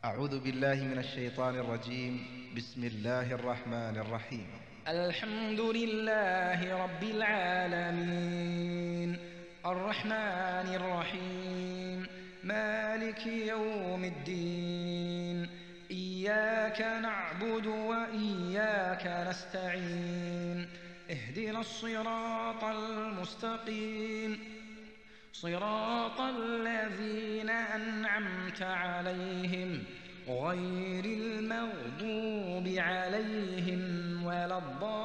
أعوذ بالله من الشيطان الرجيم. بسم الله الرحمن الرحيم. الحمد لله رب العالمين، الرحمن الرحيم، مالك يوم الدين. إياك نعبد وإياك نستعين. اهدنا الصراط المستقيم، صراط الذين أنعمت عليهم غير المغضوب عليهم ولا الضالين.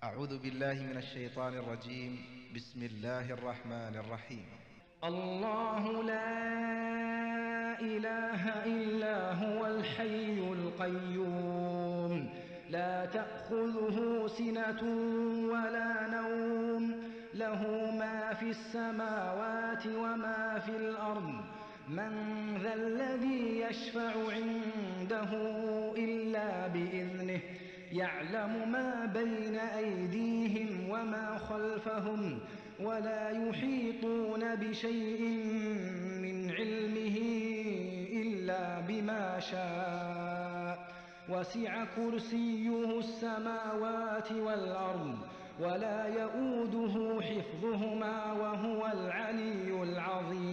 أعوذ بالله من الشيطان الرجيم. بسم الله الرحمن الرحيم. الله لا إله إلا هو الحي القيوم، لا تأخذه سنة ولا نوم، له ما في السماوات وما في الأرض. من ذا الذي يشفع عنده إلا بإذنه، يعلم ما بين أيديهم وما خلفهم، ولا يحيطون بشيء من علمه إلا بما شاء. وسع كرسيه السماوات والأرض، ولا يئوده حفظهما وهو العلي العظيم.